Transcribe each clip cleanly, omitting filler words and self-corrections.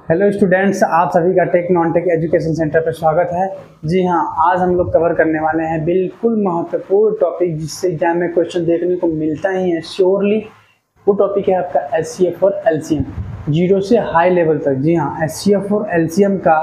Hello students, आप सभी का tech non tech education centre पर स्वागत है। जी हाँ, आज हम लोग कवर करने वाले हैं बिल्कुल महत्वपूर्ण टॉपिक जिससे एग्जाम में क्वेश्चन देखने को मिलता ही है श्योरली। वो टॉपिक है आपका एचसीएफ और एलसीएम, जीरो से हाई लेवल तक। जी हाँ, एचसीएफ और एलसीएम का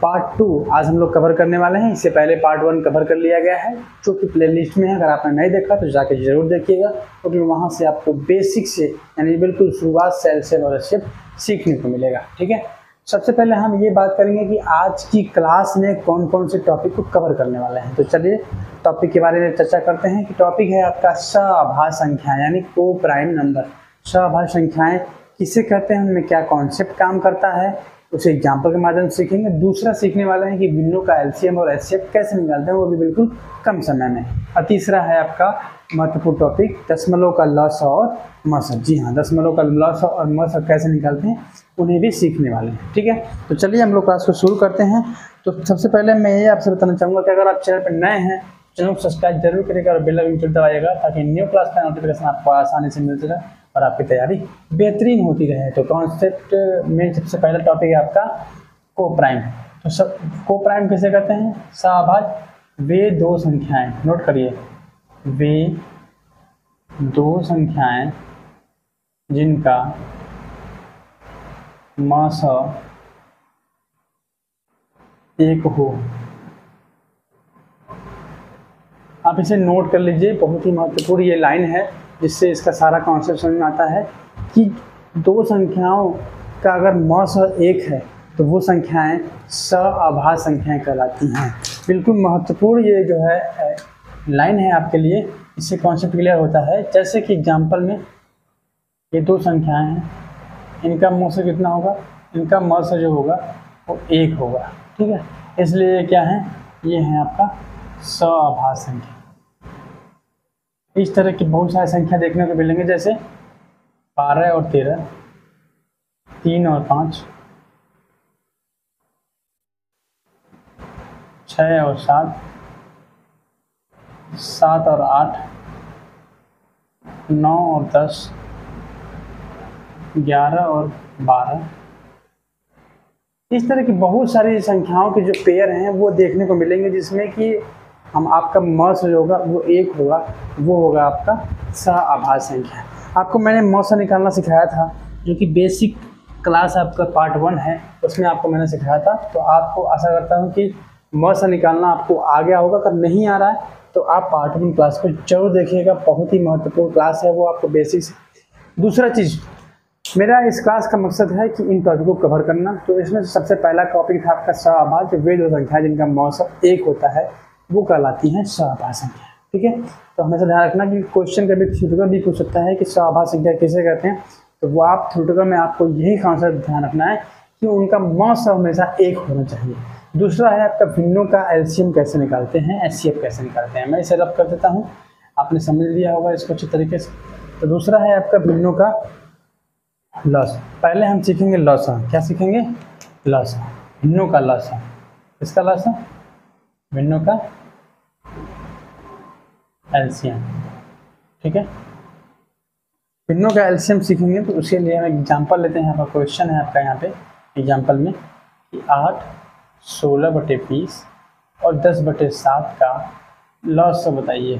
पार्ट 2 आज हम लोग कवर करने वाले हैं। इससे पहले पार्ट 1 कवर कर लिया गया है जो कि प्ले लिस्ट में है। अगर आपने नहीं देखा तो जाके जरूर देखिएगा, क्योंकि वहाँ से आपको बेसिक से यानी बिल्कुल शुरुआत से एलसीएम और एचसीएफ सीखने को मिलेगा। ठीक है, सबसे पहले हम ये बात करेंगे कि आज की क्लास में कौन कौन से टॉपिक को कवर करने वाले हैं। तो चलिए टॉपिक के बारे में चर्चा करते हैं कि टॉपिक है आपका सह संख्या यानी को प्राइम नंबर। सह संख्याएं किसे कहते हैं, उनमें क्या कॉन्सेप्ट काम करता है, उसे एग्जाम्पल के माध्यम से सीखेंगे। दूसरा सीखने वाले हैं कि भिन्नों का एलसीएम और एचसीएफ कैसे निकालते हैं, वो भी बिल्कुल कम समय में। और तीसरा है आपका महत्वपूर्ण टॉपिक दशमलव का लसाअ और मसअ। जी हाँ, दशमलव का लसाअ और मसअ कैसे निकालते हैं उन्हें भी सीखने वाले हैं। ठीक है, तो चलिए हम लोग क्लास को शुरू करते हैं। तो सबसे पहले मैं ये आपसे बताना चाहूँगा कि अगर आप चैनल पर नए हैं, चैनल को सब्सक्राइब जरूर करिएगा और बेल आइकन दबाइएगा ताकि न्यू क्लास का नोटिफिकेशन आपको आसानी से मिलता रहे और आपकी तैयारी बेहतरीन होती रहे। तो कॉन्सेप्ट में सबसे पहला टॉपिक है आपका को प्राइम। तो सब को प्राइम किसे कहते हैं? सहभाज्य वे दो संख्याएं, नोट करिए, वे दो संख्याएं जिनका मसअ एक हो। आप इसे नोट कर लीजिए, बहुत ही महत्वपूर्ण ये लाइन है जिससे इसका सारा कॉन्सेप्ट समझ में आता है कि दो संख्याओं का अगर मसअ एक है तो वो संख्याएं सहअभाज्य संख्याएं कहलाती हैं। बिल्कुल महत्वपूर्ण ये जो है लाइन है आपके लिए, इससे कॉन्सेप्ट क्लियर होता है। जैसे कि एग्जाम्पल में ये दो संख्याएं हैं, इनका मसअ कितना होगा? इनका मसअ जो होगा वो एक होगा। ठीक है, इसलिए क्या है? ये है आपका सहअभाज्य संख्या। इस तरह की बहुत सारी संख्या देखने को मिलेंगे, जैसे 12 और 13, 3 और 5, 6 और 7, 7 और 8, 9 और 10, 11 और 12। इस तरह की बहुत सारी संख्याओं के जो पेयर हैं वो देखने को मिलेंगे, जिसमें कि हम आपका मसअ जो होगा वो एक होगा, वो होगा आपका सहअभाज्य संख्या। आपको मैंने मसअ निकालना सिखाया था, जो कि बेसिक क्लास आपका पार्ट 1 है, उसमें आपको मैंने सिखाया था। तो आपको आशा करता हूँ कि मसअ निकालना आपको आ गया होगा। अगर नहीं आ रहा है तो आप पार्ट 1 क्लास को जरूर देखिएगा, बहुत ही महत्वपूर्ण क्लास है वो आपको बेसिक से। दूसरा चीज़, मेरा इस क्लास का मकसद है कि इन टॉपिक को कवर करना। तो इसमें सबसे पहला टॉपिक था आपका सहअभाज्य वे दो संख्या जिनका मसअ एक होता है, वो कहलाती हैं सहअभाज्य संख्या। ठीक है, तो हमेशा ध्यान रखना कि क्वेश्चन कभी थ्योरेटिकल भी पूछ सकता है कि सहअभाज्य संख्या किसे कहते हैं, तो वो आप थ्योरेटिकल में आपको यही कॉन्सेप्ट ध्यान रखना है कि उनका मसअ हमेशा एक होना चाहिए। दूसरा है आपका भिन्नों का एलसीएम कैसे निकालते हैं, एचसीएफ कैसे निकालते हैं। मैं इसे रब कर देता हूँ, आपने समझ लिया होगा इसको अच्छे तरीके से। तो दूसरा है आपका भिन्नों का लसाअ। पहले हम सीखेंगे लसाअ। क्या सीखेंगे? लसाअ, भिन्नों का लसाअ। किसका लसाअ? भिन्नों का एलसीएम। ठीक है, भिन्नों का एलसीएम सीखेंगे तो उसके लिए हम एग्जाम्पल लेते हैं। आपका क्वेश्चन है आपका यहाँ पे एग्जाम्पल में कि 8 16/20 और 10/7 का लसाअ बताइए।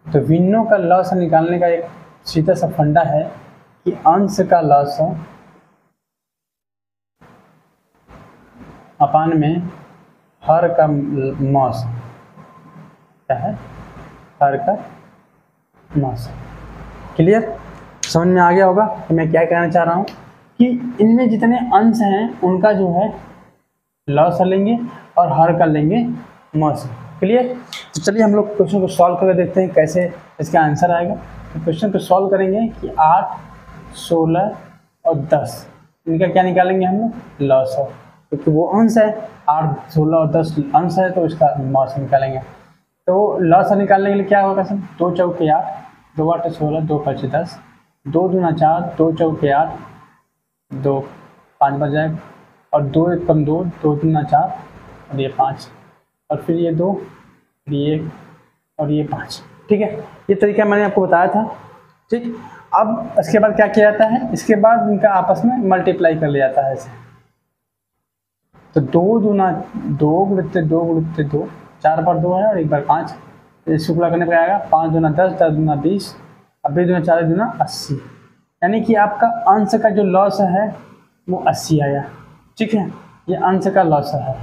तो भिन्नों का लसाअ निकालने का एक सीधा सा फंडा है कि अंश का लसाअ अपान में हर का मसअ। क्या है? हर का मसअ। क्लियर, समझ में आ गया होगा कि मैं क्या कहना चाह रहा हूँ कि इनमें जितने अंश हैं उनका जो है लसाअ लेंगे और हर का लेंगे मसअ। क्लियर, तो चलिए हम लोग क्वेश्चन को सॉल्व करके देखते हैं कैसे इसका आंसर आएगा। तो क्वेश्चन को सॉल्व करेंगे कि 8 16 और 10 इनका क्या निकालेंगे हम लोग? लसाअ, क्योंकि वो अंश है। 8 16 और 10 अंश है तो इसका मसअ निकालेंगे। तो लसाअ निकालने के लिए क्या होगा? 2 चौके 8, 2 8 16, 2 5 10, 2 दूना 4, 2 चौके 8, 2 5 बच जाएगा, और 2 1 कम 2, 2 दूना 4 और ये 5, और फिर ये 2, फिर ये 1 और ये 5। ठीक है, ये तरीका मैंने आपको बताया था। ठीक। अब इसके बाद क्या किया जाता है, इसके बाद इनका आपस में मल्टीप्लाई कर लिया जाता है ऐसे। तो 2 दूना 2 गुणित 2 गुणित 2, 4 बार 2 है और 1 बार 5, शुक्ला करने पर आएगा 5 दूना 10, 10 दूना 20, 90 दूना 40 दूना 80, यानी कि आपका अंश का जो लॉस है वो 80 आया। ठीक है, ये अंश का लॉस है।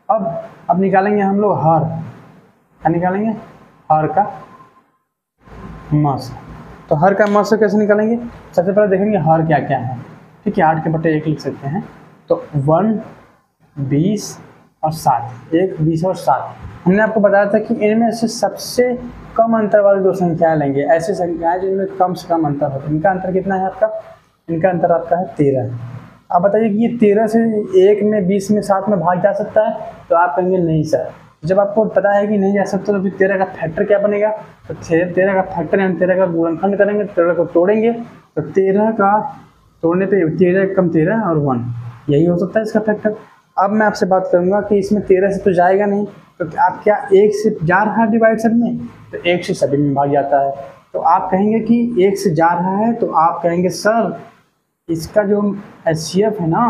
अब निकालेंगे हम लोग हर, क्या निकालेंगे, हर का मास। तो हर का मास कैसे निकालेंगे, सबसे पहले देखेंगे हर क्या क्या है। ठीक है, 8 के बटे 1 लिख सकते हैं। तो 1, 20 और 7, 1, 20 और 7। हमने आपको बताया था कि इनमें से सबसे कम अंतर वाली 2 संख्याएं लेंगे, ऐसी संख्याएं जिनमें कम से कम अंतर हो। इनका अंतर कितना है आपका, इनका अंतर आपका है 13। आप बताइए कि ये 13 से 1 में, 20 में, 7 में भाग जा सकता है, तो आप कहेंगे नहीं सर। जब आपको पता है कि नहीं जा सकता तो फिर 13 का फैक्टर क्या बनेगा, तो 13 का फैक्टर यानी 13 का गुणनखंड करेंगे, 13 को तोड़ेंगे, तो 13 का तोड़ने पे 13 कम 13 और 1, यही हो सकता है इसका फैक्टर। अब मैं आपसे बात करूंगा कि इसमें 13 से तो जाएगा नहीं, तो आप क्या 1 से जा रहा है डिवाइड सब में, तो 1 से सभी में भाग जाता है। तो आप कहेंगे कि 1 से जा रहा है, तो आप कहेंगे सर इसका जो HCF है ना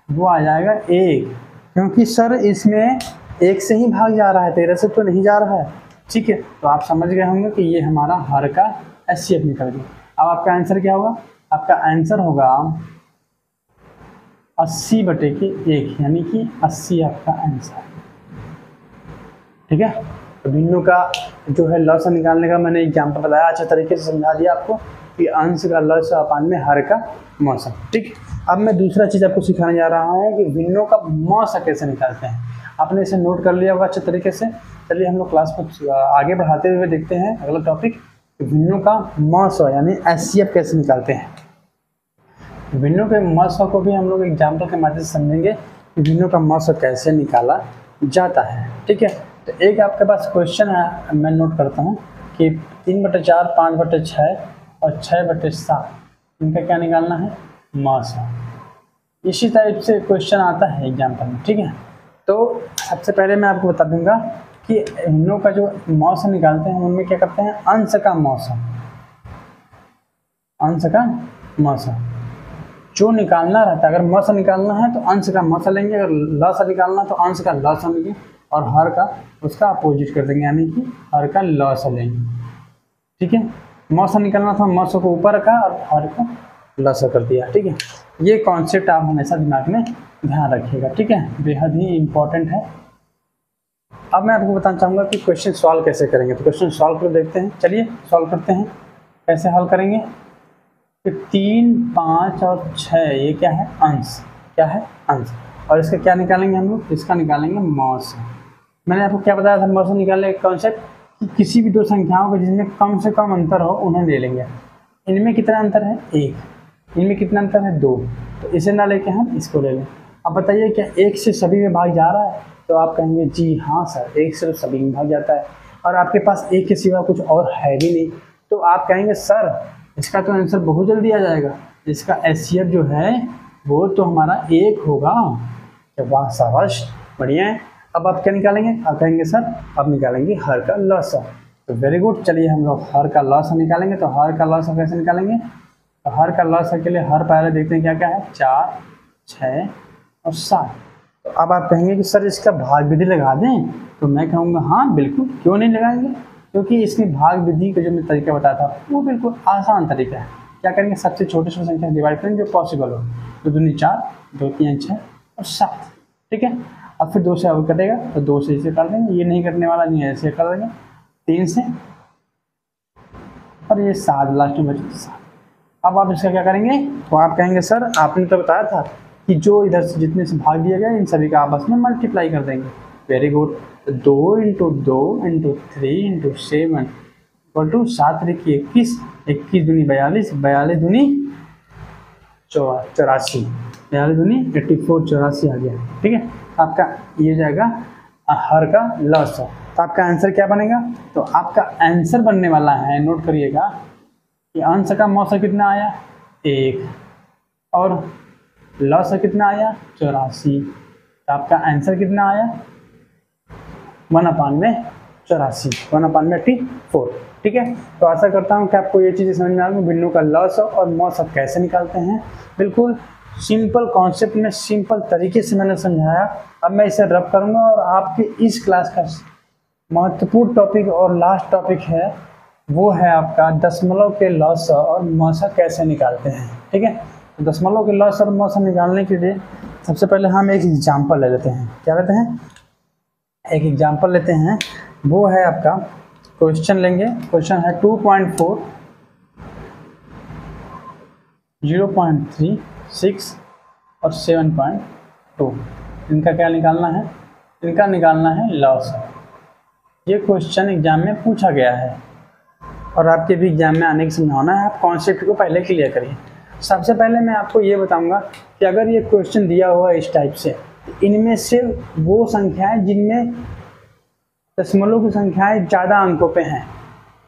वो आ जाएगा 1, क्योंकि सर इसमें 1 से ही भाग जा रहा है, 13 से तो नहीं जा रहा है। ठीक है, तो आप समझ गए होंगे कि ये हमारा हर का HCF निकल गया। अब आपका आंसर क्या होगा, आपका आंसर होगा 80 बटे के 1, यानी कि 80 आपका आंसर। ठीक है, तो भिन्नों का जो है लॉस निकालने का मैंने एग्जाम्पल बताया, अच्छे तरीके से समझा दिया आपको कि अंश का लॉस अपान में हर का मौसा। ठीक, अब मैं दूसरा चीज़ आपको सिखाने जा रहा हूँ कि भिन्नों का मौसा कैसे निकालते हैं। आपने इसे नोट कर लिया होगा अच्छे तरीके से। चलिए हम लोग क्लास को आगे बढ़ाते हुए देखते हैं अगला टॉपिक, भिन्नों का मौसा यानी HCF कैसे निकालते हैं। भिन्नों के मौसा को भी हम लोग एग्जाम्पल के माध्यम से समझेंगे कि भिन्नों का मौसा कैसे निकाला जाता है। ठीक है, तो एक आपके पास क्वेश्चन है, मैं नोट करता हूँ कि 3/4, 5/6 और 6/7 इनका क्या निकालना है, मौसा। इसी टाइप से क्वेश्चन आता है एग्जाम्पल में। ठीक है, तो सबसे पहले मैं आपको बता दूंगा कि भिन्नों का जो मौसा निकालते हैं उनमें क्या करते हैं, अंश का मौसा, अंश का मौसा जो निकालना रहता है। अगर मौसा निकालना है तो अंश का मौसा लेंगे, अगर लॉसा निकालना तो अंश का लॉसा लेंगे, और हर का उसका अपोजिट कर देंगे, यानी कि हर का लॉसा लेंगे। ठीक है, मौसा निकालना था, मौसा को ऊपर रखा और हर को लॉसा कर दिया। ठीक है, ये कॉन्सेप्ट आप हमेशा दिमाग में ध्यान रखिएगा। ठीक है, बेहद ही इम्पोर्टेंट है। अब मैं आपको बताना चाहूँगा कि क्वेश्चन सॉल्व कैसे करेंगे। तो क्वेश्चन सॉल्व कर देखते हैं, चलिए सॉल्व करते हैं। कैसे हल करेंगे, तो 3, 5 और 6 ये क्या है, अंश, क्या है, अंश। और इसका क्या निकालेंगे हम लोग, इसका निकालेंगे मौसा। मैंने आपको क्या बताया था मौसा निकालने का कॉन्सेप्ट, कि किसी भी 2 संख्याओं को जिसमें कम से कम अंतर हो उन्हें ले लेंगे। इनमें कितना अंतर है, 1, इनमें कितना अंतर है, 2, तो इसे ना लेके हम इसको ले लें। अब बताइए क्या 1 से सभी में भाग जा रहा है, तो आप कहेंगे जी हाँ सर 1 से सभी में भाग जाता है, और आपके पास 1 के सिवा कुछ और है भी नहीं, तो आप कहेंगे सर इसका तो आंसर बहुत जल्दी आ जाएगा, इसका HCF जो है वो तो हमारा 1 होगा। वाह शाबाश, बढ़िया है। अब आप क्या निकालेंगे, आप कहेंगे सर अब निकालेंगे हर का लॉसा। तो वेरी गुड, चलिए हम लोग हर का लॉसा निकालेंगे। तो हर का लॉसा कैसे निकालेंगे, तो हर का लॉसा के लिए हर पहले देखते हैं क्या क्या है, 4, 6 और 7। तो अब आप कहेंगे कि सर इसका भाग विधि लगा दें, तो मैं कहूँगा हाँ बिल्कुल, क्यों नहीं लगाएंगे, क्योंकि इसमें भाग विधि का जो मैं तरीका बताया था वो बिल्कुल आसान तरीका है। क्या करेंगे, सबसे छोटे से संख्या डिवाइड करेंगे जो पॉसिबल हो, 2 दूनी 4, 2 3 6 और 7। ठीक है, अब फिर 2 से अब कटेगा तो 2 से इसे कर देंगे, ये नहीं करने वाला नहीं है, ऐसे कर देंगे 3 से, और ये 7 लास्ट में बचे 7। अब आप इसका क्या करेंगे, तो आप कहेंगे सर आपने तो बताया था कि जो इधर से जितने से भाग दिया गया इन सभी का आपस में मल्टीप्लाई कर देंगे। वेरी गुड, 2 × 2 × 3 × 7 इक्वल टू 7 लिखिए 21, 21 दूनी 42, 42 दूनी 84, 42 दूनी 84, 84 आ गया। ठीक है, आपका ये जाएगा हर का लॉस। तो आपका आंसर क्या बनेगा, तो आपका आंसर बनने वाला है, नोट करिएगा कि अंश का मौसा कितना आया, 1, और लॉस कितना आया, 84। तो आपका आंसर कितना आया, 1/84। 84, 1/84। ठीक है, तो आशा करता हूँ कि आपको ये चीज़ें समझ में आ गई, भिन्नों का लॉस और मॉस कैसे निकालते हैं। बिल्कुल सिंपल कॉन्सेप्ट में सिंपल तरीके से मैंने समझाया। अब मैं इसे रब करूँगा और आपके इस क्लास का महत्वपूर्ण टॉपिक और लास्ट टॉपिक है, वो है आपका दशमलव के लॉस और मौसा कैसे निकालते हैं। ठीक है, तो दशमलव के लॉस और मौसा निकालने के लिए सबसे पहले हम एक एग्जाम्पल ले लेते हैं। क्या लेते हैं? एक एग्जाम्पल लेते हैं, वो है आपका क्वेश्चन लेंगे। क्वेश्चन है 2.4, 0.3, 6 और 7.2। इनका क्या निकालना है? इनका निकालना है लॉस। ये क्वेश्चन एग्जाम में पूछा गया है और आपके भी एग्जाम में आने की संभावना है। आप कॉन्सेप्ट को पहले क्लियर करिए। सबसे पहले मैं आपको ये बताऊंगा कि अगर ये क्वेश्चन दिया हुआ है इस टाइप से, तो इनमें से वो संख्याएं जिनमें दशमलव की संख्याएं ज़्यादा अंकों पे हैं,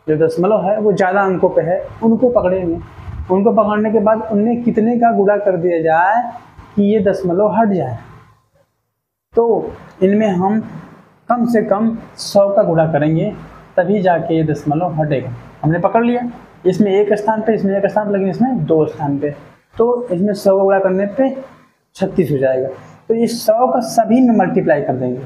जो दशमलव है वो ज़्यादा अंकों पे है, उनको पकड़ेंगे। उनको पकड़ने के बाद उनमें कितने का गुणा कर दिया जाए कि ये दशमलव हट जाए। तो इनमें हम कम से कम 100 का गुणा करेंगे, तभी जाके ये दशमलव हटेगा। हमने पकड़ लिया, इसमें एक स्थान पे, इसमें एक स्थान पे, लेकिन इसमें 2 स्थान पे, तो इसमें 100 का गुणा करने पे 36 हो जाएगा। तो ये 100 का सभी में मल्टीप्लाई कर देंगे।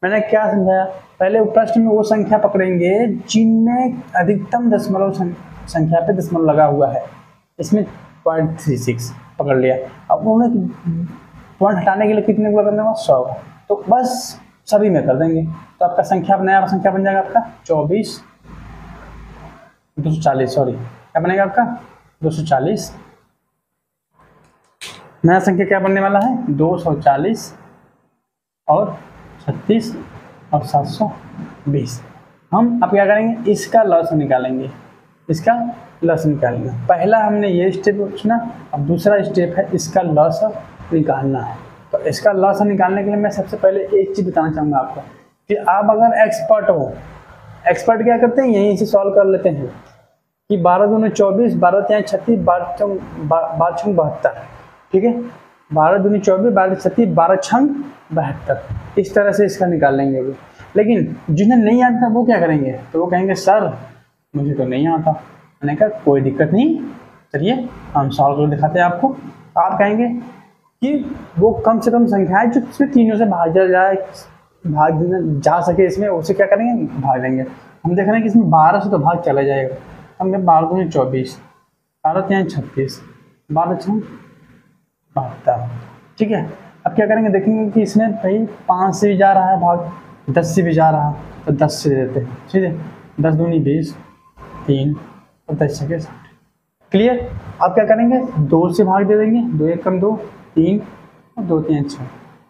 मैंने क्या समझाया? पहले प्रश्न में वो संख्या पकड़ेंगे जिनमें अधिकतम दशमलव संख्या पे दशमलव लगा हुआ है। इसमें 0.36 पकड़ लिया। अब उन्हें पॉइंट हटाने के लिए कितने गुणा करने होगा? 100 का। तो बस सभी में कर देंगे, तो आपका संख्या नया संख्या बन जाएगा आपका 240, सॉरी, क्या बनेगा आपका 240। नया संख्या क्या बनने वाला है? 240 और 36 और 720। हम अब क्या करेंगे? इसका लॉस निकालेंगे। इसका लॉस निकालेंगे। पहला हमने ये स्टेप चुना, अब दूसरा स्टेप है इसका लॉस निकालना है। तो इसका लॉस निकालने के लिए मैं सबसे पहले एक चीज़ बताना चाहूँगा आपको कि आप अगर एक्सपर्ट हो, एक्सपर्ट क्या करते हैं, यहीं से सॉल्व कर लेते हैं कि 12 दूनी 24, 12 तिहाई 36, 12 छंग 72। ठीक है, 12 दूनी 24, 12 36, 12 छंग 72। इस तरह से इसका निकाल लेंगे वो। लेकिन जिन्हें नहीं आता वो क्या करेंगे? तो वो कहेंगे सर मुझे तो नहीं आता। मैंने कहा कोई दिक्कत नहीं, चलिए हम सॉल्व कर दिखाते हैं आपको। आप कहेंगे कि वो कम से कम संख्या है जो इसमें तीनों से भाग जा सके, इसमें उसे क्या करेंगे? भाग देंगे। हम देख रहे हैं कि इसमें 12 से तो भाग चला जाएगा। हम 12 दूनी 24, 12 तिहाई 36, 12 छंग 72। ठीक है, अब क्या करेंगे? देखेंगे कि इसमें भाई 5 से भी जा रहा है भाग, 10 से भी जा रहा है, तो 10 से दे देते हैं। ठीक है, 10 दूनी 20, 3 और 10 छके 60। क्लियर? अब क्या करेंगे? 2 से भाग दे देंगे, 2 एक कम 2, 3 और 2 तिहाई 6,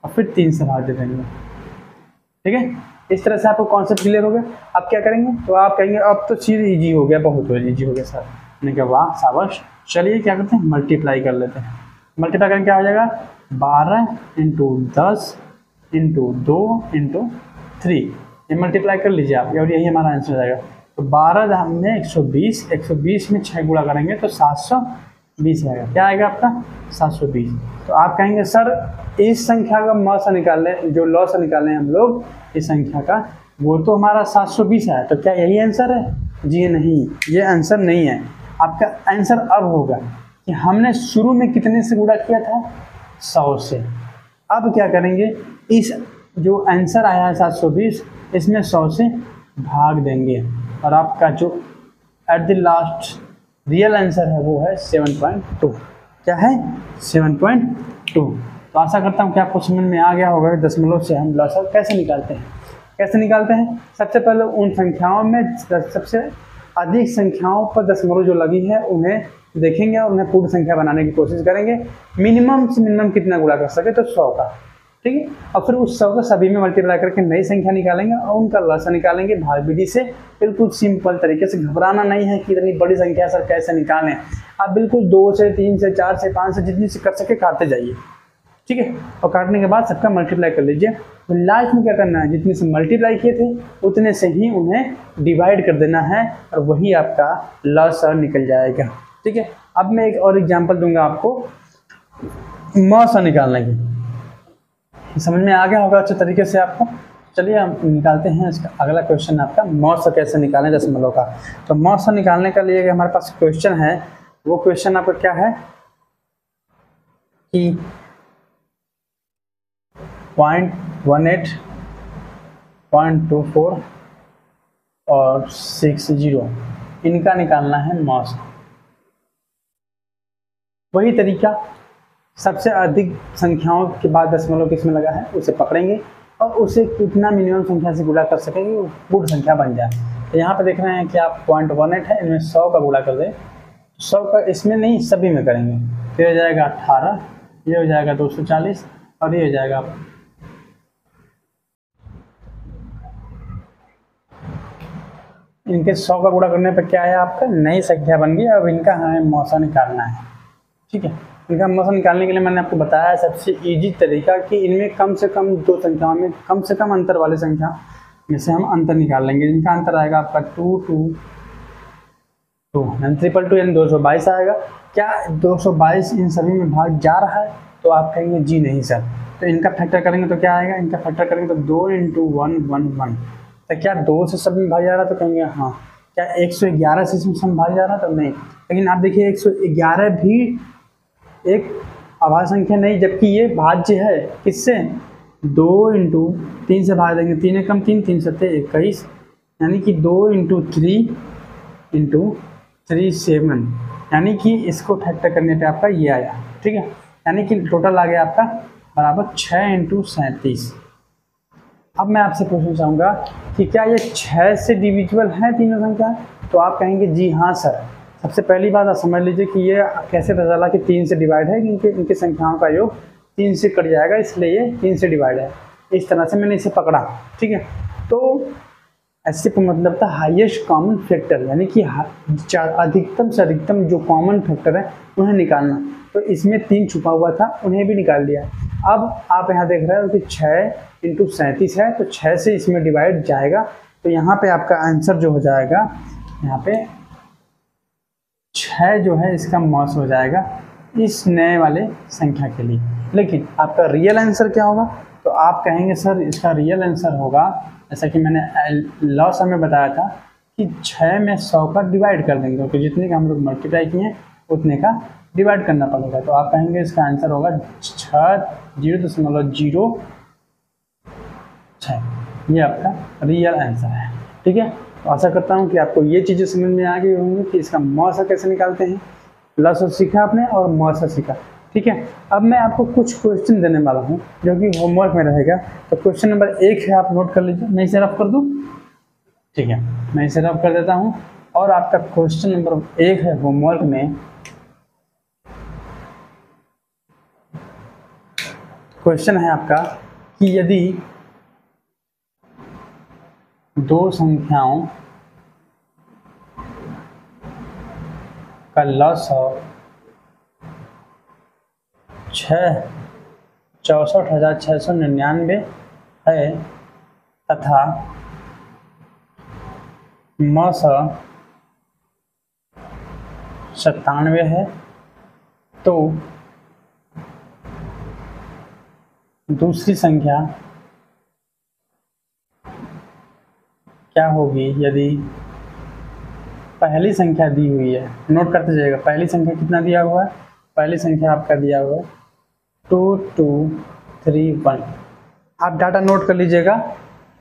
और फिर 3 से भाग दे देंगे। ठीक है, इस तरह से आपको कॉन्सेप्ट क्लियर हो गया। अब क्या करेंगे? तो आप कहेंगे अब तो चीज़ ईजी हो गया, बहुत ईजी हो गया सर। मैंने कहा वाह शाबाश। चलिए क्या करते हैं? मल्टीप्लाई कर लेते हैं। मल्टीप्लाई करके क्या हो जाएगा? 12 × 10 × 2 × 3। ये मल्टीप्लाई कर लीजिए आप, और यही हमारा आंसर हो जाएगा। तो 12 हमने 120, 120 में 6 गुणा करेंगे तो 720 आएगा। क्या आएगा आपका? 720। तो आप कहेंगे सर इस संख्या का मौसा निकालने, जो लॉस निकालने हम लोग इस संख्या का, वो तो हमारा 720 है, तो क्या यही आंसर है? जी नहीं, ये आंसर नहीं है। आपका आंसर अब होगा कि हमने शुरू में कितने से गुणा किया था? 100 से। अब क्या करेंगे? इस जो आंसर आया है 720, इसमें 100 से भाग देंगे और आपका जो at the last real answer है वो है 7.2। क्या है? 7.2। तो आशा करता हूँ कि आपको समझ में आ गया होगा दशमलव से हम लॉस कैसे निकालते हैं। कैसे निकालते हैं? सबसे पहले उन संख्याओं में सबसे अधिक संख्याओं पर दशमलव जो लगी है उन्हें देखेंगे और उन्हें पूर्ण संख्या बनाने की कोशिश करेंगे। मिनिमम से मिनिमम कितना गुणा कर सके, तो 100 का। ठीक है, और फिर उस 100 को सभी में मल्टीप्लाई करके नई संख्या निकालेंगे और उनका लॉस निकालेंगे भाग विधि से। बिल्कुल सिंपल तरीके से, घबराना नहीं है कि इतनी बड़ी संख्या सर कैसे निकालें। आप बिल्कुल 2 से 3 से 4 से 5 से जितनी से कर सके काटते जाइए। ठीक है, और काटने के बाद सबका मल्टीप्लाई कर लीजिए। तो लास्ट में क्या करना है? जितने से मल्टीप्लाई किए थे उतने से ही उन्हें डिवाइड कर देना है और वही आपका लॉस निकल जाएगा। ठीक है, अब मैं एक और एग्जांपल दूंगा आपको मौसा निकालने की। समझ में आ गया होगा अच्छे तरीके से आपको। चलिए हम निकालते हैं इसका अगला क्वेश्चन आपका मौसा कैसे निकालें दशमलव का। तो मौसा निकालने का लिए हमारे पास क्वेश्चन है, वो क्वेश्चन आपका क्या है कि 0.18, 0.24 और 60 इनका निकालना है मौसा। वही तरीका, सबसे अधिक संख्याओं के बाद दशमलव किसमें लगा है उसे पकड़ेंगे और उसे कितना मिनिमम संख्या से गुणा कर सकेंगे वो पूर्ण संख्या बन जाए। तो यहाँ पे देख रहे हैं कि आप 0.18 है, इनमें 100 का गुणा कर दें, 100 का इसमें नहीं सभी में करेंगे, तो ये हो जाएगा 18, ये हो जाएगा 240 और ये हो जाएगा इनके 100 का गुणा करने पर क्या है आपका नई संख्या बन गई। अब इनका हमें मौसा निकालना है, ठीक है। इनका मौसा निकालने के लिए मैंने आपको बताया सबसे इजी तरीका कि इनमें कम से कम दो संख्याओं में कम से कम अंतर वाले संख्या में से हम अंतर निकाल लेंगे। इनका अंतर आएगा आपका 2 2 2 2 यानी 222 आएगा। क्या 222 इन सभी में भाग जा रहा है? तो आप कहेंगे जी नहीं सर। तो इनका फैक्टर करेंगे तो क्या आएगा, इनका फैक्टर करेंगे तो 2 × 1 1 1। तो क्या 2 से सब में भाग जा रहा है? तो कहेंगे हाँ। क्या 111 से इसमें सब भाग जा रहा है? तो नहीं। लेकिन आप देखिए 111 भी एक अभाज्य संख्या नहीं, जबकि ये भाज्य है किससे? 2 × 3 से भाग देंगे, 3 कम 3 3 7 21, यानी कि 2 × 3 × 3 7, यानी कि इसको फैक्टर करने पे आपका ये आया, ठीक है। यानी कि टोटल आ गया आपका बराबर 6 × 37। अब मैं आपसे पूछना चाहूँगा कि क्या ये 6 से डिविजिबल है तीनों संख्या? तो आप कहेंगे जी हाँ सर। सबसे पहली बात आप समझ लीजिए कि ये कैसे पता चला कि 3 से डिवाइड है, क्योंकि इनके संख्याओं का योग 3 से कट जाएगा, इसलिए ये 3 से डिवाइड है। इस तरह से मैंने इसे पकड़ा, ठीक है। तो ऐसे का मतलब था हाईएस्ट कॉमन फैक्टर, यानी कि अधिकतम से अधिकतम जो कॉमन फैक्टर है उन्हें निकालना। तो इसमें 3 छुपा हुआ था, उन्हें भी निकाल दिया। अब आप यहाँ देख रहे हो कि 6 × 37 है, तो 6 से इसमें डिवाइड जाएगा, तो यहाँ पे आपका आंसर जो हो जाएगा, यहाँ पे 6 जो है इसका मौस हो जाएगा इस नए वाले संख्या के लिए। लेकिन आपका रियल आंसर क्या होगा? तो आप कहेंगे सर इसका रियल आंसर होगा, जैसा कि मैंने लॉस में बताया था कि 6 में 100 का डिवाइड कर देंगे, क्योंकि जितने का हम लोग मल्टीप्लाई किए हैं उतने का डिवाइड करना पड़ेगा। तो आप कहेंगे इसका आंसर होगा 0.06। ये आपका रियल आंसर है, ठीक है। तो आशा करता हूँ कि आपको ये चीज़ें समझ में आ गई होंगी कि इसका मौसा कैसे निकालते हैं। लॉस सीखा आपने और मौसा सीखा, ठीक है। अब मैं आपको कुछ क्वेश्चन देने वाला हूँ जो कि होमवर्क में रहेगा। तो क्वेश्चन नंबर 1 है, आप नोट कर लीजिए। मैं इसे रफ कर दूँ, ठीक है, मैं इसे रफ कर देता हूँ। और आपका क्वेश्चन नंबर 1 है होमवर्क में, क्वेश्चन है आपका कि यदि दो संख्याओं का लॉग 64,699 है तथा मौसा 97 है, तो दूसरी संख्या क्या होगी यदि पहली संख्या दी हुई है। नोट करते जाइएगा, पहली संख्या कितना दिया हुआ है? पहली संख्या आपका दिया हुआ है 2231। आप डाटा नोट कर लीजिएगा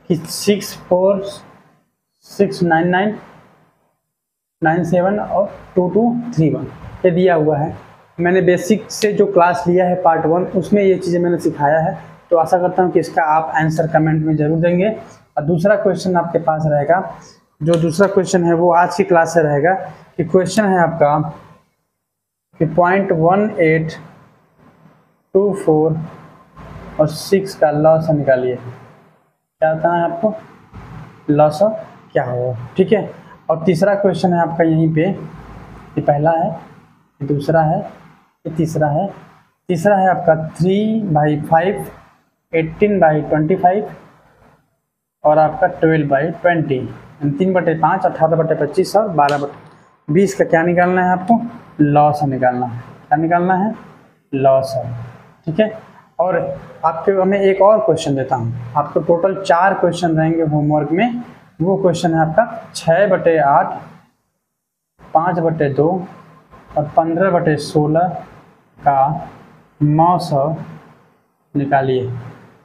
कि 64,699,97 और 2231 ये दिया हुआ है। मैंने बेसिक से जो क्लास लिया है पार्ट 1 उसमें ये चीज़ें मैंने सिखाया है। तो आशा करता हूँ कि इसका आप आंसर कमेंट में ज़रूर देंगे। और दूसरा क्वेश्चन आपके पास रहेगा, जो दूसरा क्वेश्चन है वो आज की क्लास से रहेगा कि क्वेश्चन है आपका कि 0.1824 और 6 का लॉस निकालिए। क्या आता है आपको? लॉस क्या हो, ठीक है। और तीसरा क्वेश्चन है आपका यहीं पे, ये पहला है, ये दूसरा है, ये तीसरा है। तीसरा है आपका 3/5, 18/25 और आपका 12/20, 3/5, 18/25 और 12/20 का क्या निकालना है आपको? लॉस निकालना है। क्या निकालना है? लॉस है, ठीक है। और आपके मैं एक और क्वेश्चन देता हूँ। आपको टोटल 4 क्वेश्चन रहेंगे होमवर्क में। वो क्वेश्चन है आपका 6/8, 5/2 और 15/16 का 900 निकालिए।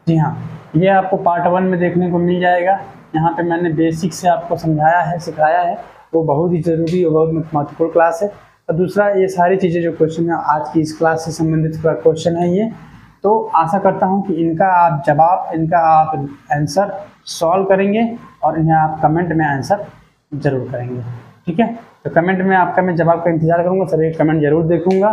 जी हाँ, ये आपको पार्ट 1 में देखने को मिल जाएगा। यहाँ पे मैंने बेसिक से आपको समझाया है, सिखाया है, वो बहुत ही ज़रूरी और बहुत महत्वपूर्ण क्लास है। और दूसरा, ये सारी चीज़ें जो क्वेश्चन है आज की इस क्लास से संबंधित क्वेश्चन है ये, तो आशा करता हूँ कि इनका आप आंसर सॉल्व करेंगे और इन्हें आप कमेंट में आंसर ज़रूर करेंगे। ठीक है, तो कमेंट में आपका मैं जवाब का इंतज़ार करूँगा। सभी कमेंट ज़रूर देखूँगा।